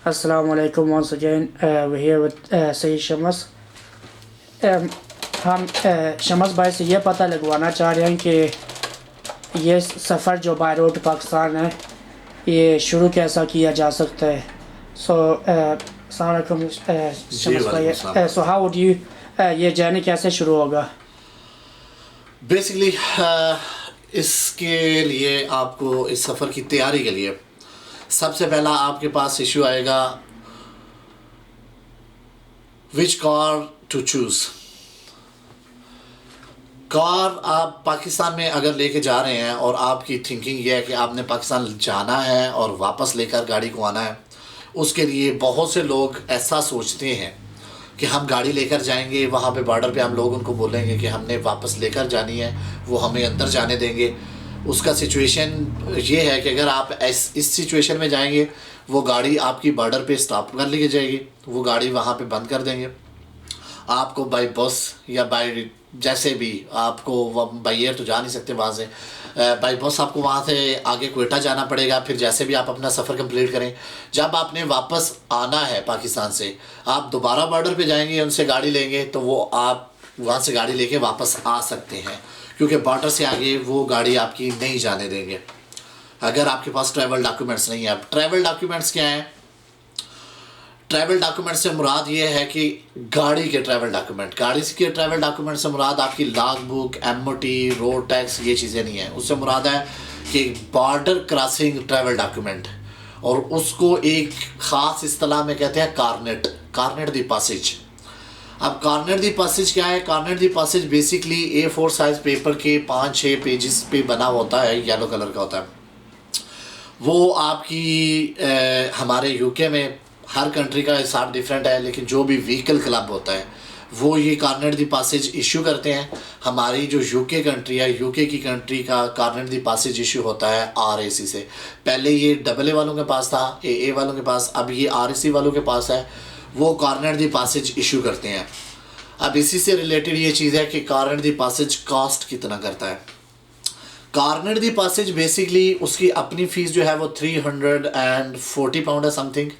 Assalamu alaikum once again. We're here with Sayyid Shamas. हम शमस भाई से ये पता लगवाना चाह रहे हैं कि ये सफ़र जो बाय रोड पाकिस्तान है ये शुरू कैसा किया जा सकता है. सो अस्सलाम वालेकुम शमस भाई. सो हाउ वुड यू ये जर्नी कैसे शुरू होगा? बेसिकली इसके लिए आपको इस सफ़र की तैयारी के लिए सबसे पहला आपके पास इशू आएगा which car to choose. Car आप पाकिस्तान में अगर लेके जा रहे हैं और आपकी थिंकिंग ये है कि आपने पाकिस्तान जाना है और वापस लेकर गाड़ी को आना है, उसके लिए बहुत से लोग ऐसा सोचते हैं कि हम गाड़ी लेकर जाएंगे, वहाँ पे बॉर्डर पे हम लोग उनको बोलेंगे कि हमने वापस लेकर जानी है, वो हमें अंदर जाने देंगे. उसका सिचुएशन ये है कि अगर आप इस सिचुएशन में जाएंगे, वो गाड़ी आपकी बॉर्डर पे स्टॉप कर ली जाएगी, वो गाड़ी वहाँ पे बंद कर देंगे. आपको बाय बस या बाय जैसे भी आपको बाय एयर तो जा नहीं सकते वहाँ से, बाय बस आपको वहाँ से आगे क्वेटा जाना पड़ेगा. फिर जैसे भी आप अपना सफ़र कंप्लीट करें, जब आपने वापस आना है पाकिस्तान से, आप दोबारा बॉर्डर पे जाएंगे, उनसे गाड़ी लेंगे तो वो आप वहाँ से गाड़ी लेके वापस आ सकते हैं, क्योंकि बॉर्डर से आगे वो गाड़ी आपकी नहीं जाने देंगे अगर आपके पास ट्रैवल डॉक्यूमेंट्स नहीं है. अब ट्रैवल डॉक्यूमेंट्स क्या हैं? ट्रैवल डॉक्यूमेंट से मुराद ये है कि गाड़ी के ट्रैवल डॉक्यूमेंट. गाड़ी के ट्रैवल डॉक्यूमेंट से मुराद आपकी log book, MOT, road tax, ये चीज़ें नहीं है. उससे मुराद है कि बॉर्डर क्रॉसिंग ट्रैवल डॉक्यूमेंट, और उसको एक ख़ास इस्तेलाह में कहते हैं कार्नेट दी पासेज. अब कार्नेट दी पासेज क्या है? कार्नेट the passage basically A4 size paper के 5-6 पेजेस पे बना होता है, येलो कलर का होता है. वो आपकी हमारे UK में हर कंट्री का हिसाब डिफरेंट है, लेकिन जो भी व्हीकल क्लब होता है वो ये कार्नेट दी पासेज इशू करते हैं. हमारी जो UK कंट्री है, UK की कंट्री का कार्नेट दी पासेज इशू होता है RAC से. पहले ये AA वालों के पास था, AA वालों के पास, अब ये RAC वालों के पास है. वो कार्नेट दी पासेज इशू करते हैं. अब इसी से रिलेटेड ये चीज़ है कि कार्नेट दी पासेज कॉस्ट कितना करता है. कार्नेट दी पासेज बेसिकली उसकी अपनी फ़ीस जो है वो £340 है समथिंग.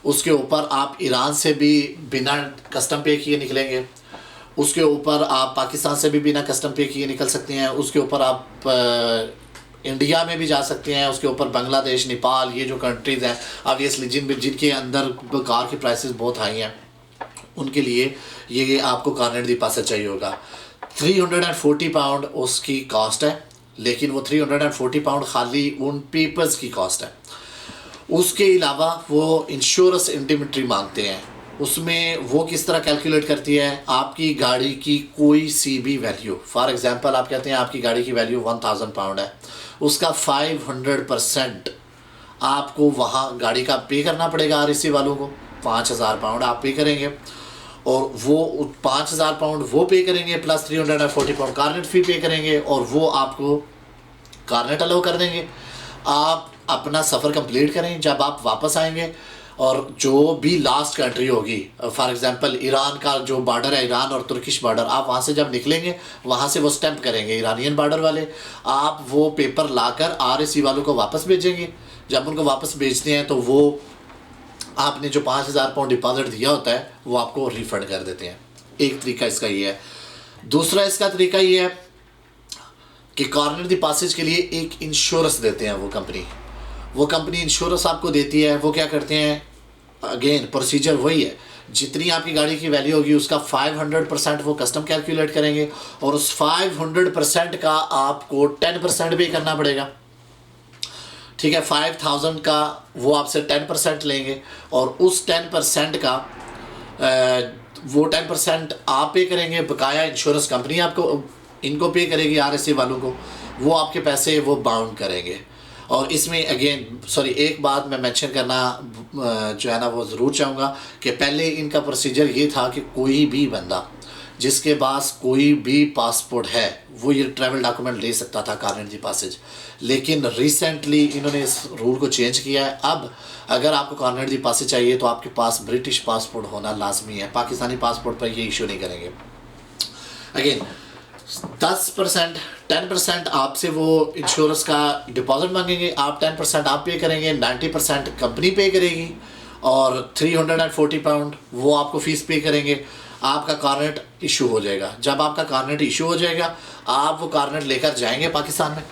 उसके ऊपर आप ईरान से भी बिना कस्टम पे किए निकलेंगे, उसके ऊपर आप पाकिस्तान से भी बिना कस्टम पे किए निकल सकते हैं, उसके ऊपर आप इंडिया में भी जा सकते हैं, उसके ऊपर बांग्लादेश, नेपाल, ये जो कंट्रीज़ हैं ऑब्वियसली जिनके अंदर कार की प्राइसेस बहुत हाई हैं, उनके लिए ये आपको कार्नेट दी पासेज चाहिए होगा. £340 उसकी कॉस्ट है, लेकिन वो £340 खाली उन पेपर्स की कॉस्ट है. उसके अलावा वो इंश्योरेंस इंटीमेटरी मांगते हैं. उसमें वो किस तरह कैलकुलेट करती है? आपकी गाड़ी की कोई सी भी वैल्यू, फॉर एग्जांपल आप कहते हैं आपकी गाड़ी की वैल्यू £1000 है, उसका 500% आपको वहाँ गाड़ी का पे करना पड़ेगा. RAC वालों को £5000 आप पे करेंगे, और वो £5000 वो पे करेंगे प्लस £340 कार्नेट फ़ी पे करेंगे, और वो आपको कार्नेट अलाउ कर देंगे. आप अपना सफ़र कंप्लीट करें. जब आप वापस आएंगे और जो भी लास्ट कंट्री होगी, फॉर एग्जांपल ईरान का जो बॉर्डर है, ईरान और तुर्किश बॉर्डर, आप वहाँ से जब निकलेंगे वहाँ से वो स्टैंप करेंगे ईरानियन बॉर्डर वाले. आप वो पेपर लाकर RAC वालों को वापस भेजेंगे. जब उनको वापस भेजते हैं तो वो आपने जो £5000 डिपॉजिट दिया होता है वो आपको रिफ़ंड कर देते हैं. एक तरीका इसका ये है. दूसरा इसका तरीका ये है कि कार्नेट दी पासेज के लिए एक इंश्योरेंस देते हैं वो कंपनी इंश्योरेंस आपको देती है. वो क्या करते हैं? अगेन प्रोसीजर वही है, जितनी आपकी गाड़ी की वैल्यू होगी उसका 500% वो कस्टम कैलकुलेट करेंगे, और उस 500% का आपको 10% पे करना पड़ेगा. ठीक है, 5000 का वो आपसे 10% लेंगे, और उस 10% का वो 10% आप पे करेंगे, बकाया इंश्योरेंस कंपनी आपको इनको पे करेगी, RAC वालों को. वो आपके पैसे वो बाउंड करेंगे. और इसमें अगेन एक बात मैं मेंशन करना जो है ना वो ज़रूर चाहूँगा कि पहले इनका प्रोसीजर ये था कि कोई भी बंदा जिसके पास कोई भी पासपोर्ट है वो ये ट्रैवल डॉक्यूमेंट ले सकता था कार्नेट दी पासेज. लेकिन रिसेंटली इन्होंने इस रूल को चेंज किया है. अब अगर आपको कार्नेट दी पासेज चाहिए तो आपके पास ब्रिटिश पासपोर्ट होना लाजमी है. पाकिस्तानी पासपोर्ट पर ये इशू नहीं करेंगे. अगेन 10% आपसे वो इंश्योरेंस का डिपॉजिट मांगेंगे, आप 10% आप पे करेंगे, 90% कंपनी पे करेगी, और 340 पाउंड वो आपको फ़ीस पे करेंगे, आपका कार्नेट इशू हो जाएगा। जब आपका कार्नेट इशू हो जाएगा, आप वो कार्नेट लेकर जाएंगे पाकिस्तान में।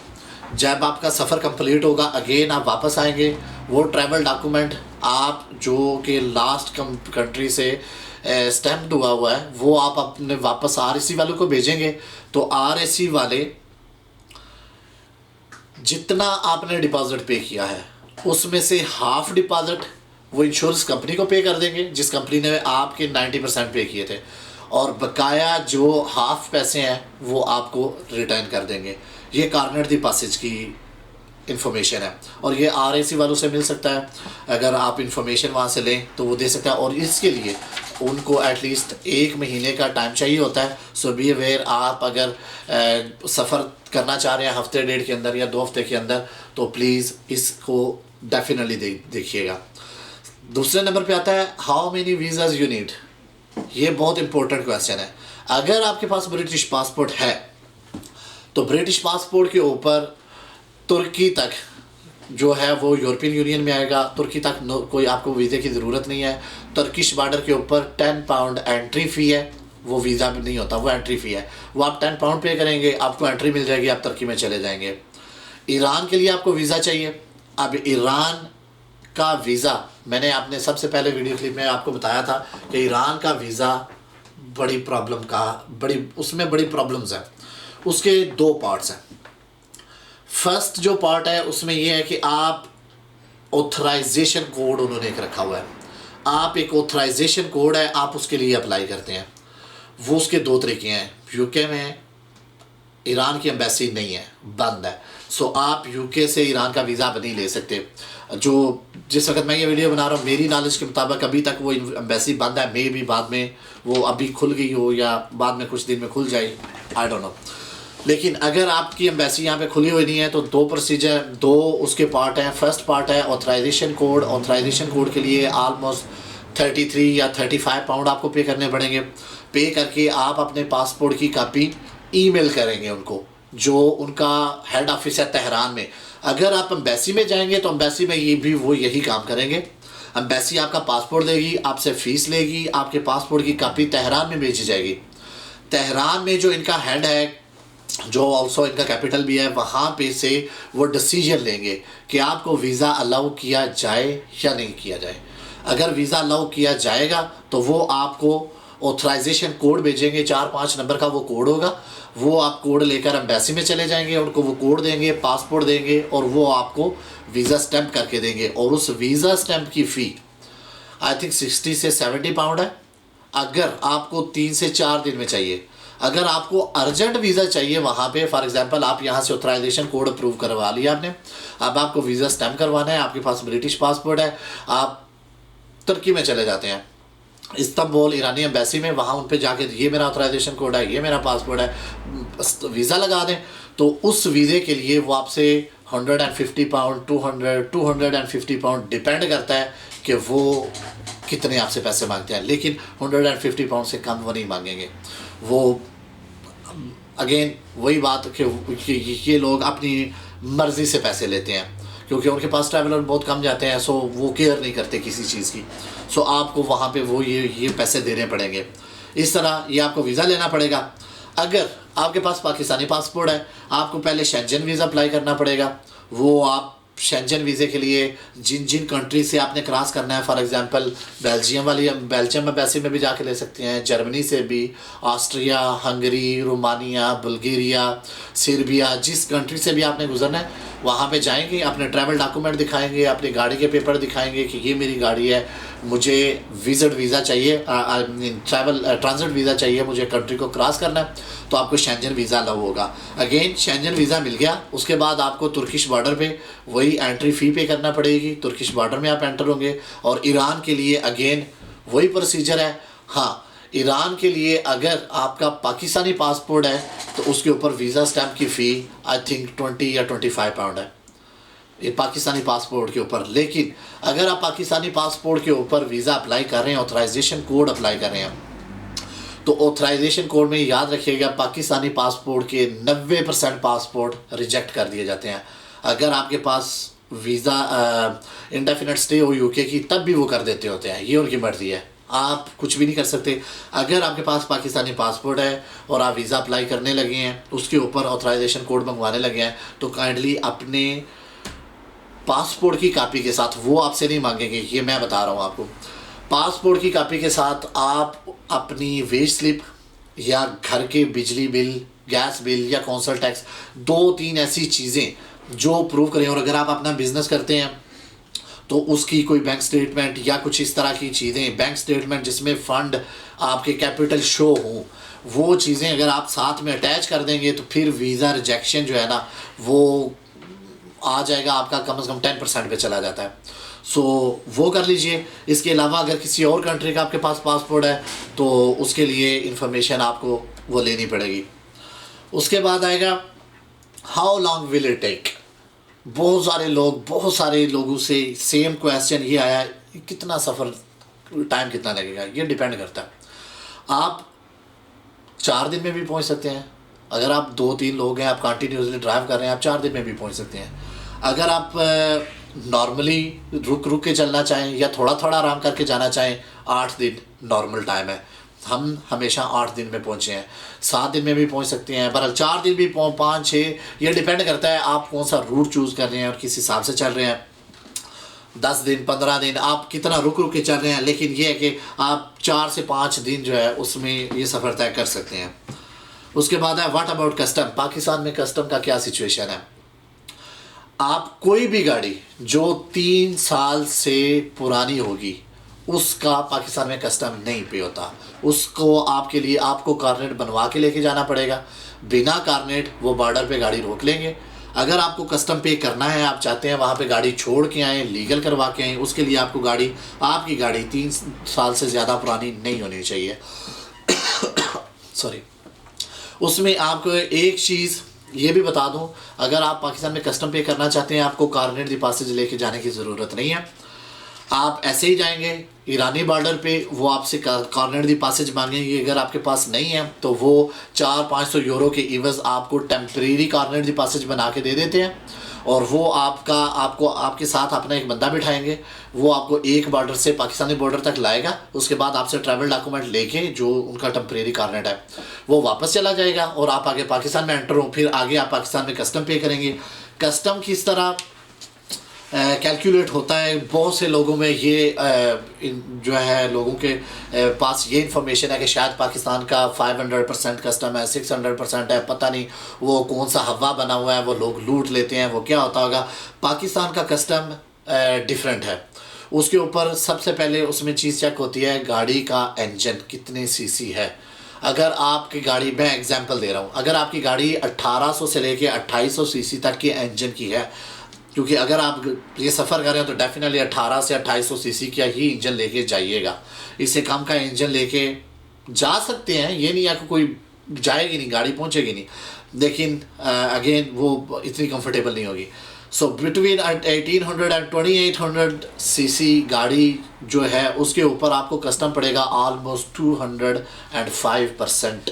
जब आपका सफ़र कंप्लीट होगा, अगेन आप वापस आएंगे, वो ट्रैवल डॉक्यूमेंट आप जो कि लास्ट कंट्री से स्टैम्प्ड हुआ है वो आप अपने वापस RAC वालों को भेजेंगे। तो RAC वाले जितना आपने डिपॉजिट पे किया है उसमें से हाफ डिपॉजिट वो इंश्योरेंस कंपनी को पे कर देंगे, जिस कंपनी ने आपके 90% पे किए थे, और बकाया जो हाफ पैसे हैं वो आपको रिटर्न कर देंगे। ये कार्नेट दी पासेज की इंफॉर्मेशन है और ये RAC वालों से मिल सकता है। अगर आप इंफॉर्मेशन वहाँ से लें तो वो दे सकता है, और इसके लिए उनको एटलीस्ट 1 महीने का टाइम चाहिए होता है। सो बी अवेयर, आप अगर सफ़र करना चाह रहे हैं हफ्ते डेढ़ के अंदर या 2 हफ्ते के अंदर, तो प्लीज़ इसको डेफिनेटली देखिएगा। दूसरे नंबर पे आता है how many visas you need. ये बहुत इंपॉर्टेंट क्वेश्चन है। अगर आपके पास ब्रिटिश पासपोर्ट है तो ब्रिटिश पासपोर्ट के ऊपर तुर्की तक जो है वो यूरोपियन यूनियन में आएगा। तुर्की तक कोई आपको वीज़े की ज़रूरत नहीं है। तुर्किश बॉर्डर के ऊपर 10 पाउंड एंट्री फ़ी है, वो वीज़ा भी नहीं होता, वो एंट्री फ़ी है। वो आप 10 पाउंड पे करेंगे, आपको एंट्री मिल जाएगी, आप तुर्की में चले जाएंगे। ईरान के लिए आपको वीज़ा चाहिए। अब ईरान का वीज़ा, मैंने आपने सबसे पहले वीडियो क्लिप में आपको बताया था कि ईरान का वीज़ा उसमें बड़ी प्रॉब्लम्स हैं। उसके 2 पार्ट्स हैं। फर्स्ट जो पार्ट है उसमें यह है कि आप ऑथराइजेशन कोड उन्होंने एक रखा हुआ है। आप एक ऑथराइजेशन कोड है, आप उसके लिए अप्लाई करते हैं। वो उसके 2 तरीके हैं। यूके में ईरान की एम्बेसी नहीं है, बंद है। सो आप यूके से ईरान का वीज़ा नहीं ले सकते। जो जिस वक्त मैं ये वीडियो बना रहा हूँ, मेरी नॉलेज के मुताबिक अभी तक वो एम्बेसी बंद है। मे भी बाद में वो अभी खुल गई हो या बाद में कुछ दिन में खुल जाए, आई डोंट नो। लेकिन अगर आपकी एम्बेसी यहाँ पे खुली हुई नहीं है तो 2 प्रोसीजर, 2 उसके पार्ट हैं। फर्स्ट पार्ट है ऑथराइजेशन कोड। ऑथराइजेशन कोड के लिए ऑलमोस्ट 33 या 35 पाउंड आपको पे करने पड़ेंगे। पे करके आप अपने पासपोर्ट की कॉपी ईमेल करेंगे उनको, जो उनका हेड ऑफिस है तेहरान में। अगर आप एम्बेसी में जाएंगे तो एम्बेसी में वो यही काम करेंगे। एम्बेसी आपका पासपोर्ट देगी, आपसे फ़ीस लेगी, आपके पासपोर्ट की कॉपी तेहरान में भेजी जाएगी। तेहरान में जो इनका हेड है, जो ऑल्सो इनका कैपिटल भी है, वहाँ पे से वो डिसीजन लेंगे कि आपको वीज़ा अलाउ किया जाए या नहीं किया जाए। अगर वीज़ा अलाउ किया जाएगा तो वो आपको ऑथराइजेशन कोड भेजेंगे, 4-5 नंबर का वो कोड होगा। वो आप कोड लेकर एम्बेसी में चले जाएंगे, उनको वो कोड देंगे, पासपोर्ट देंगे, और वो आपको वीज़ा स्टैम्प करके देंगे। और उस वीज़ा स्टैम्प की फ़ी आई थिंक 60 से 70 पाउंड है। अगर आपको 3 से 4 दिन में चाहिए, अगर आपको अर्जेंट वीज़ा चाहिए वहाँ पे, फॉर एग्जांपल आप यहाँ से ऑथराइजेशन कोड अप्रूव करवा लिया आपने, अब आपको वीज़ा स्टैम्प करवाना है, आपके पास ब्रिटिश पासपोर्ट है, आप तुर्की में चले जाते हैं, इस्तांबुल ईरानी एम्बेसी में, वहाँ उन पे जाके ये मेरा ऑथराइजेशन कोड है, ये मेरा पासपोर्ट है, वीज़ा लगा दें। तो उस वीज़े के लिए वो आपसे 150 पाउंड, 250 पाउंड, डिपेंड करता है कि वो कितने आपसे पैसे मांगते हैं। लेकिन 150 पाउंड से कम वो नहीं मांगेंगे। वो अगेन वही बात कि ये लोग अपनी मर्ज़ी से पैसे लेते हैं, क्योंकि उनके पास ट्रैवलर बहुत कम जाते हैं। सो वो केयर नहीं करते किसी चीज़ की। सो आपको वहाँ पे वो ये पैसे देने पड़ेंगे। इस तरह ये आपको वीज़ा लेना पड़ेगा। अगर आपके पास पाकिस्तानी पासपोर्ट है, आपको पहले शेंजन वीज़ा अप्लाई करना पड़ेगा। वो आप शेंजन वीज़े के लिए जिन कंट्री से आपने क्रॉस करना है, फॉर एग्जांपल बेल्जियम एम्बेसी में भी जाके ले सकते हैं, जर्मनी से भी, Austria, Hungary, Romania, Bulgaria, Serbia, जिस कंट्री से भी आपने गुजरना है वहाँ पे जाएंगे, अपने ट्रैवल डॉक्यूमेंट दिखाएंगे, अपनी गाड़ी के पेपर दिखाएंगे कि ये मेरी गाड़ी है, मुझे विजिट वीज़ा चाहिए, ट्रांजिट वीज़ा चाहिए, मुझे कंट्री को क्रॉस करना है, तो आपको शेंजन वीज़ा अलाउ होगा। अगेन शेंजन वीज़ा मिल गया, उसके बाद आपको तुर्किश बॉर्डर पे वही एंट्री फ़ी पे करना पड़ेगी। तुर्किश बॉर्डर में आप एंटर होंगे। और ईरान के लिए अगेन वही प्रोसीजर है। हाँ, ईरान के लिए अगर आपका पाकिस्तानी पासपोर्ट है तो उसके ऊपर वीज़ा स्टैम्प की फ़ी आई थिंक 20 या 25 पाउंड है, ये पाकिस्तानी पासपोर्ट के ऊपर। लेकिन अगर आप पाकिस्तानी पासपोर्ट के ऊपर वीज़ा अप्लाई कर रहे हैं, ऑथराइजेशन कोड अप्लाई कर रहे हैं, तो ऑथराइजेशन कोड में याद रखिएगा पाकिस्तानी पासपोर्ट के 90% पासपोर्ट रिजेक्ट कर दिए जाते हैं। अगर आपके पास वीज़ा इंडेफिनेट स्टे हो यूके की, तब भी वो कर देते होते हैं। ये उनकी मर्ज़ी है, आप कुछ भी नहीं कर सकते। अगर आपके पास पाकिस्तानी पासपोर्ट है और आप वीज़ा अप्लाई करने लगे हैं, उसके ऊपर ऑथराइजेशन कोड मंगवाने लगे हैं, तो काइंडली अपने पासपोर्ट की कॉपी के साथ, वो आपसे नहीं मांगेंगे, ये मैं बता रहा हूँ आपको, पासपोर्ट की कॉपी के साथ आप अपनी वेज स्लिप या घर के बिजली बिल, गैस बिल या कौंसल टैक्स, 2-3 ऐसी चीज़ें जो प्रूव करें। और अगर आप अपना बिजनेस करते हैं तो उसकी कोई बैंक स्टेटमेंट या कुछ इस तरह की चीज़ें, बैंक स्टेटमेंट जिसमें फ़ंड आपके कैपिटल शो हों, वो चीज़ें अगर आप साथ में अटैच कर देंगे तो फिर वीज़ा रिजेक्शन जो है ना वो आ जाएगा आपका, कम से कम 10% पे चला जाता है। सो वो कर लीजिए। इसके अलावा अगर किसी और कंट्री का आपके पास पासपोर्ट है तो उसके लिए इंफॉर्मेशन आपको वो लेनी पड़ेगी। उसके बाद आएगा how long will it take. बहुत सारे लोगों से सेम क्वेश्चन ये आया, कितना सफ़र टाइम कितना लगेगा। ये डिपेंड करता है, आप 4 दिन में भी पहुंच सकते हैं। अगर आप 2-3 लोग हैं, आप कंटिन्यूसली ड्राइव कर रहे हैं, आप 4 दिन में भी पहुंच सकते हैं। अगर आप नॉर्मली रुक के चलना चाहें या थोड़ा थोड़ा आराम करके जाना चाहें, 8 दिन नॉर्मल टाइम है। हम हमेशा 8 दिन में पहुंचे हैं, 7 दिन में भी पहुंच सकते हैं, पर 4 दिन भी 5-6, ये डिपेंड करता है आप कौन सा रूट चूज़ कर रहे हैं और किस हिसाब से चल रहे हैं। 10 दिन 15 दिन आप कितना रुक के चल रहे हैं, लेकिन ये है कि आप 4 से 5 दिन जो है उसमें ये सफ़र तय कर सकते हैं। उसके बाद है व्हाट अबाउट कस्टम। पाकिस्तान में कस्टम का क्या सिचुएशन है। आप कोई भी गाड़ी जो 3 साल से पुरानी होगी उसका पाकिस्तान में कस्टम नहीं पे होता। उसको आपके लिए आपको कारनेट बनवा के लेके जाना पड़ेगा। बिना कारनेट वो बॉर्डर पे गाड़ी रोक लेंगे। अगर आपको कस्टम पे करना है, आप चाहते हैं वहाँ पे गाड़ी छोड़ के आएँ, लीगल करवा के आएँ, उसके लिए आपको आपकी गाड़ी 3 साल से ज़्यादा पुरानी नहीं होनी चाहिए। सॉरी। उसमें आपको एक चीज़ ये भी बता दूं, अगर आप पाकिस्तान में कस्टम पे करना चाहते हैं, आपको कारनेट दी पासेज लेके जाने की ज़रूरत नहीं है। आप ऐसे ही जाएंगे ईरानी बॉर्डर पे, वो आपसे कारनेट दी पासेज मांगेंगे। अगर आपके पास नहीं है तो वो 400-500 यूरो के इवज़ आपको टेम्परेरी कारनेट दी पासेज बना के दे देते हैं। और वो आपको आपके साथ अपना एक बंदा बिठाएंगे, वो आपको एक बॉर्डर से पाकिस्तानी बॉर्डर तक लाएगा। उसके बाद आपसे ट्रैवल डॉक्यूमेंट लेके जो उनका टेम्परेरी कारनेट है वो वापस चला जाएगा और आप आगे पाकिस्तान में एंटर हो। फिर आगे आप पाकिस्तान में कस्टम पे करेंगे। कस्टम किस तरह कैलकुलेट होता है, बहुत से लोगों में ये जो है लोगों के पास ये इन्फॉर्मेशन है कि शायद पाकिस्तान का 500% कस्टम है, 600% है, पता नहीं वो कौन सा हवा बना हुआ है, वो लोग लूट लेते हैं, वो क्या होता होगा। पाकिस्तान का कस्टम डिफरेंट है। उसके ऊपर सबसे पहले उसमें चीज़ चेक होती है गाड़ी का इंजन कितने सीसी है। अगर आपकी गाड़ी, मैं एग्जांपल दे रहा हूँ, अगर आपकी गाड़ी 1800 से लेके 2800 सीसी तक के इंजन की है, क्योंकि अगर आप ये सफ़र कर रहे हैं तो डेफिनेटली 18 से 2800 सीसी का ही इंजन लेके जाइएगा। इससे कम का इंजन लेके जा सकते हैं, ये नहीं है कि कोई जाएगी नहीं, गाड़ी पहुंचेगी नहीं, लेकिन अगेन वो इतनी कंफर्टेबल नहीं होगी। सो बिटवीन 1800 एंड 2800 सीसी गाड़ी जो है उसके ऊपर आपको कस्टम पड़ेगा ऑलमोस्ट 205%।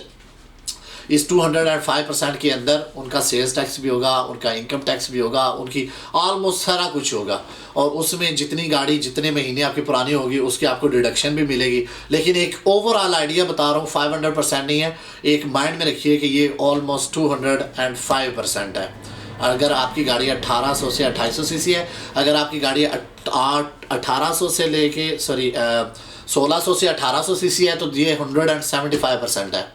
इस 205% के अंदर उनका सेल्स टैक्स भी होगा, उनका इनकम टैक्स भी होगा, उनकी ऑलमोस्ट सारा कुछ होगा। और उसमें जितनी गाड़ी जितने महीने आपकी पुरानी होगी उसकी आपको डिडक्शन भी मिलेगी। लेकिन एक ओवरऑल आइडिया बता रहा हूँ, 500% नहीं है, एक माइंड में रखिए कि ये ऑलमोस्ट 205% है। अगर आपकी गाड़ी 1800 से 2800 सीसी है, अगर आपकी गाड़ी 1800 से लेके 1600 से 1800 सीसी है तो ये 175% है।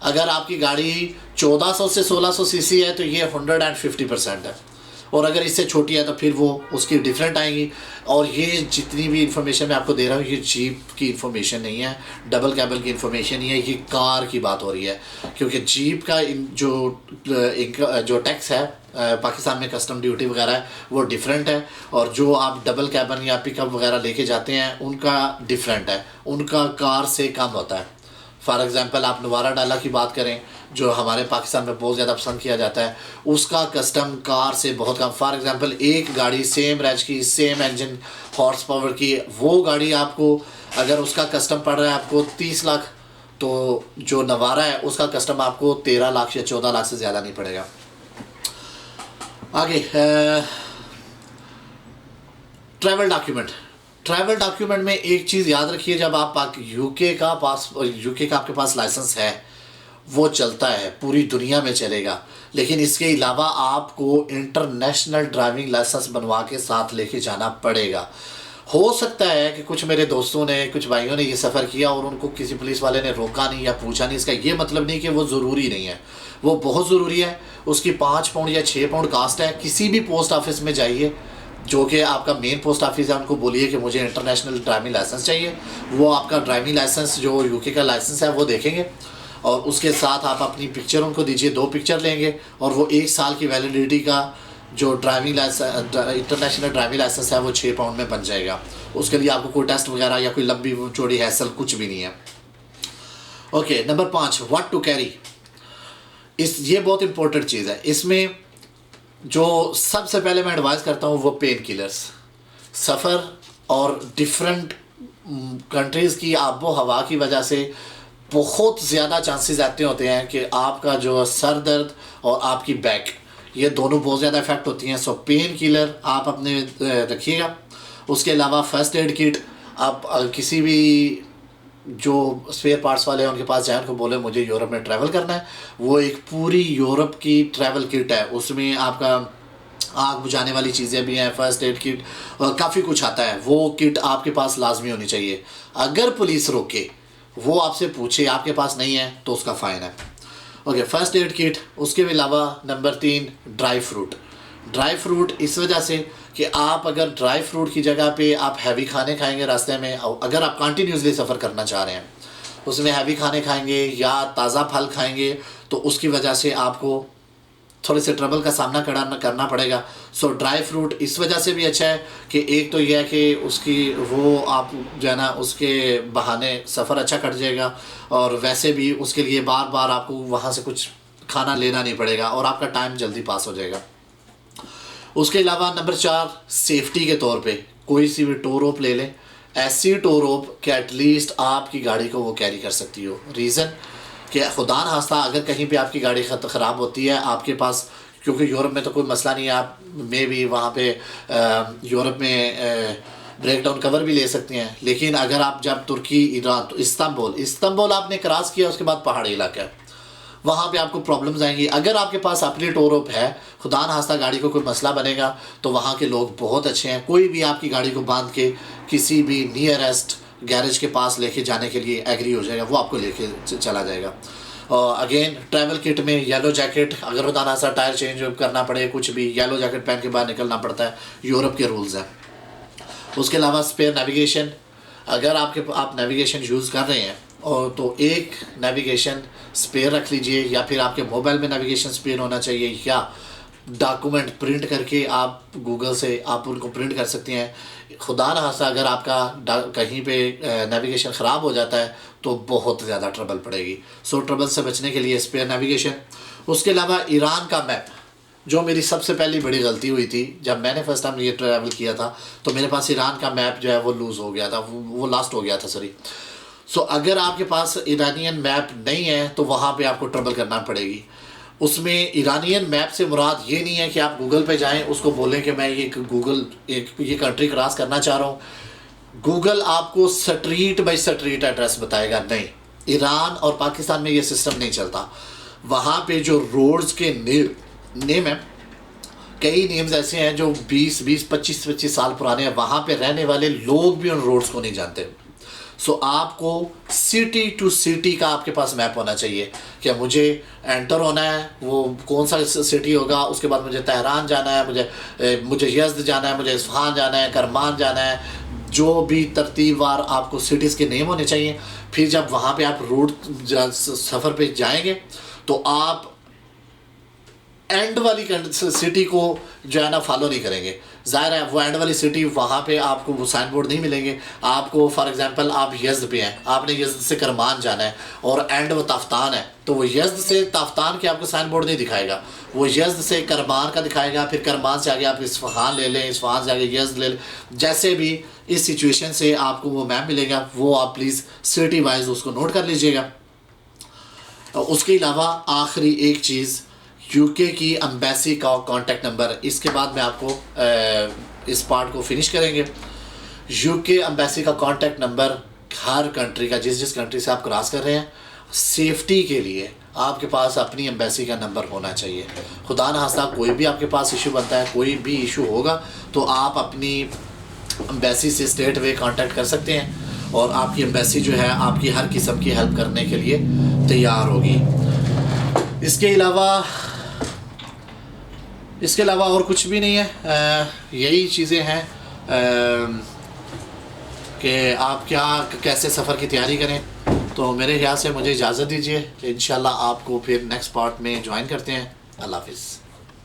अगर आपकी गाड़ी 1400 से 1600 सीसी है तो ये 150% है। और अगर इससे छोटी है तो फिर वो उसकी डिफरेंट आएंगी। और ये जितनी भी इंफॉर्मेशन मैं आपको दे रहा हूँ ये जीप की इंफॉर्मेशन नहीं है, डबल कैबल की इंफॉर्मेशन नहीं है, ये कार की बात हो रही है। क्योंकि जीप का जो टैक्स है पाकिस्तान में, कस्टम ड्यूटी वगैरह है, वो डिफरेंट है। और जो आप डबल कैबन या पिकअप वगैरह लेके जाते हैं उनका डिफरेंट है, उनका कार से कम होता है। फॉर एग्ज़ाम्पल आप नवारा डाला की बात करें जो हमारे पाकिस्तान में बहुत ज़्यादा पसंद किया जाता है, उसका कस्टम कार से बहुत कम। फॉर एग्ज़ाम्पल एक गाड़ी सेम रेंज की, सेम इंजन, हॉर्स पावर की, वो गाड़ी आपको अगर उसका कस्टम पड़ रहा है आपको 30 लाख, तो जो नवारा है उसका कस्टम आपको 13 लाख या 14 लाख से ज़्यादा नहीं पड़ेगा। आगे ट्रैवल डॉक्यूमेंट में एक चीज़ याद रखिए, जब आप यूके का आपके पास लाइसेंस है वो चलता है, पूरी दुनिया में चलेगा, लेकिन इसके अलावा आपको इंटरनेशनल ड्राइविंग लाइसेंस बनवा के साथ लेके जाना पड़ेगा। हो सकता है कि कुछ मेरे दोस्तों ने, कुछ भाइयों ने ये सफ़र किया और उनको किसी पुलिस वाले ने रोका नहीं या पूछा नहीं। इसका ये मतलब नहीं कि वो ज़रूरी नहीं है, वो बहुत ज़रूरी है। उसकी 5 पाउंड या 6 पाउंड कास्ट है। किसी भी पोस्ट ऑफिस में जाइए जो कि आपका मेन पोस्ट ऑफिस है, उनको बोलिए कि मुझे इंटरनेशनल ड्राइविंग लाइसेंस चाहिए। वो आपका ड्राइविंग लाइसेंस जो यूके का लाइसेंस है वो देखेंगे और उसके साथ आप अपनी पिक्चर उनको दीजिए, 2 पिक्चर लेंगे और वो 1 साल की वैलिडिटी का जो driving licence, international driving licence है वो 6 पाउंड में बन जाएगा। उसके लिए आपको कोई टेस्ट वगैरह या कोई लंबी चौड़ी हैसल कुछ भी नहीं है। Okay, number 5, what to carry. ये बहुत इंपॉर्टेंट चीज़ है। इसमें जो सबसे पहले मैं एडवाइस करता हूँ वो पेन किलर्स। सफ़र और डिफरेंट कंट्रीज़ की आबो हवा की वजह से बहुत ज़्यादा चांसेस ऐसे होते हैं कि आपका जो सर दर्द और आपकी बैक, ये दोनों बहुत ज़्यादा इफ़ेक्ट होती हैं। सो पेन किलर आप अपने रखिएगा। उसके अलावा फ़र्स्ट एड किट, आप किसी भी जो स्पेयर पार्ट्स वाले हैं उनके पास जाए, उनको बोले मुझे यूरोप में ट्रैवल करना है। वो एक पूरी यूरोप की ट्रैवल किट है, उसमें आपका आग बुझाने वाली चीज़ें भी हैं, फर्स्ट एड किट, काफ़ी कुछ आता है। वो किट आपके पास लाजमी होनी चाहिए। अगर पुलिस रोके, वो आपसे पूछे, आपके पास नहीं है तो उसका फ़ाइन है। Okay, first aid kit. उसके अलावा नंबर 3, ड्राई फ्रूट इस वजह से कि आप अगर ड्राई फ्रूट की जगह पे आप हैवी खाने खाएंगे रास्ते में, अगर आप कंटिन्यूसली सफ़र करना चाह रहे हैं, उसमें हैवी खाने खाएंगे या ताज़ा फल खाएंगे तो उसकी वजह से आपको थोड़े से ट्रबल का सामना करना पड़ेगा। सो ड्राई फ्रूट इस वजह से भी अच्छा है कि एक तो यह है कि उसकी वो आप जो है ना उसके बहाने सफ़र अच्छा कट जाएगा और वैसे भी उसके लिए बार बार आपको वहाँ से कुछ खाना लेना नहीं पड़ेगा और आपका टाइम जल्दी पास हो जाएगा। उसके अलावा नंबर 4, सेफ्टी के तौर पे कोई सी भी टो रोप ले लें। ऐसी टो रोप कि एटलीस्ट आपकी गाड़ी को वो कैरी कर सकती हो। रीज़न कि खुदा न खास्ता अगर कहीं पे आपकी गाड़ी ख़राब होती है, आपके पास, क्योंकि यूरोप में तो कोई मसला नहीं है, आप में भी वहाँ पे यूरोप में ब्रेक डाउन कवर भी ले सकते हैं। लेकिन अगर आप जब तुर्की, ईरान, तो इस्तांबुल आपने क्रॉस किया, उसके बाद पहाड़ी इलाका है, वहाँ पे आपको प्रॉब्लम्स आएंगी। अगर आपके पास अपनी टो रोप है, खुदा न खास्ता गाड़ी को कोई मसला बनेगा, तो वहाँ के लोग बहुत अच्छे हैं। कोई भी आपकी गाड़ी को बांध के किसी भी नियरेस्ट गैरेज के पास लेके जाने के लिए एग्री हो जाएगा, वो आपको लेके चला जाएगा। और अगेन ट्रैवल किट में येलो जैकेट, अगर खुदा न खास्ता टायर चेंज करना पड़े, कुछ भी, येलो जैकेट पहन के बाहर निकलना पड़ता है, यूरोप के रूल्स हैं। उसके अलावा स्पेयर नेविगेशन, अगर आप नेविगेशन यूज़ कर रहे हैं और तो एक नेविगेशन स्पेयर रख लीजिए, या फिर आपके मोबाइल में नेविगेशन स्पेयर होना चाहिए, या डॉक्यूमेंट प्रिंट करके आप गूगल से आप उनको प्रिंट कर सकते हैं। खुदा न खास्ता अगर आपका कहीं पे नेविगेशन ख़राब हो जाता है तो बहुत ज़्यादा ट्रबल पड़ेगी। सो ट्रबल से बचने के लिए स्पेयर नेविगेशन। उसके अलावा ईरान का मैप, जो मेरी सबसे पहली बड़ी गलती हुई थी जब मैंने फर्स्ट टाइम ये ट्रैवल किया था, तो मेरे पास ईरान का मैप जो है वो लूज़ हो गया था, वो लास्ट हो गया था, सॉरी। सो अगर आपके पास ईरानियन मैप नहीं है तो वहाँ पे आपको ट्रबल करना पड़ेगी। उसमें ईरानियन मैप से मुराद ये नहीं है कि आप गूगल पे जाएं, उसको बोलें कि मैं ये कंट्री क्रॉस करना चाह रहा हूँ। गूगल आपको स्ट्रीट बाय स्ट्रीट एड्रेस बताएगा, नहीं। ईरान और पाकिस्तान में ये सिस्टम नहीं चलता। वहाँ पे जो रोड्स के नेम है, कई नेम्स ऐसे हैं जो 20-25 साल पुराने हैं। वहाँ पे रहने वाले लोग भी उन रोड्स को नहीं जानते। सो आपको सिटी टू सिटी का आपके पास मैप होना चाहिए कि मुझे एंटर होना है, वो कौन सा सिटी होगा, उसके बाद मुझे तेहरान जाना है, मुझे यज़्द जाना है, मुझे इस्फहान जाना है, करमान जाना है, जो भी तरतीबवार आपको सिटीज़ के नेम होने चाहिए। फिर जब वहाँ पे आप रोड सफ़र पे जाएंगे तो आप एंड वाली सिटी को जो है ना फॉलो नहीं करेंगे। ज़ाहिर है वो एंड वाली सिटी, वहाँ पे आपको वो साइन बोर्ड नहीं मिलेंगे। आपको फॉर एग्जांपल आप यज़्द पे हैं, आपने यज़्द से करमान जाना है और एंड वो ताफ्तान है, तो वो यज़्द से ताफ्तान के आपको साइन बोर्ड नहीं दिखाएगा, वो यज़्द से करमान का दिखाएगा। फिर करमान से आगे आप इस्फहान ले लें, इस्फहान से आगे यज़्द ले लें। जैसे भी इस सिचुएशन से आपको वो मैप मिलेगा, वो आप प्लीज़ सिटी वाइज उसको नोट कर लीजिएगा। उसके अलावा आखिरी एक चीज़, यूके की एम्बेसी का कॉन्टैक्ट नंबर। इसके बाद मैं आपको इस पार्ट को फिनिश करेंगे। यूके एम्बेसी का कॉन्टैक्ट नंबर हर कंट्री का, जिस कंट्री से आप क्रॉस कर रहे हैं, सेफ्टी के लिए आपके पास अपनी एम्बेसी का नंबर होना चाहिए। खुदा न खास्ता कोई भी आपके पास इशू बनता है, कोई भी इशू होगा तो आप अपनी एम्बेसी से स्ट्रेट वे कांटेक्ट कर सकते हैं और आपकी एम्बेसी जो है आपकी हर किस्म की हेल्प करने के लिए तैयार होगी। इसके अलावा और कुछ भी नहीं है। यही चीज़ें हैं कि आप कैसे सफ़र की तैयारी करें। तो मेरे ख्याल से मुझे इजाज़त दीजिए, इंशाल्लाह आपको फिर नेक्स्ट पार्ट में ज्वाइन करते हैं। अल्लाह हाफ़िज़।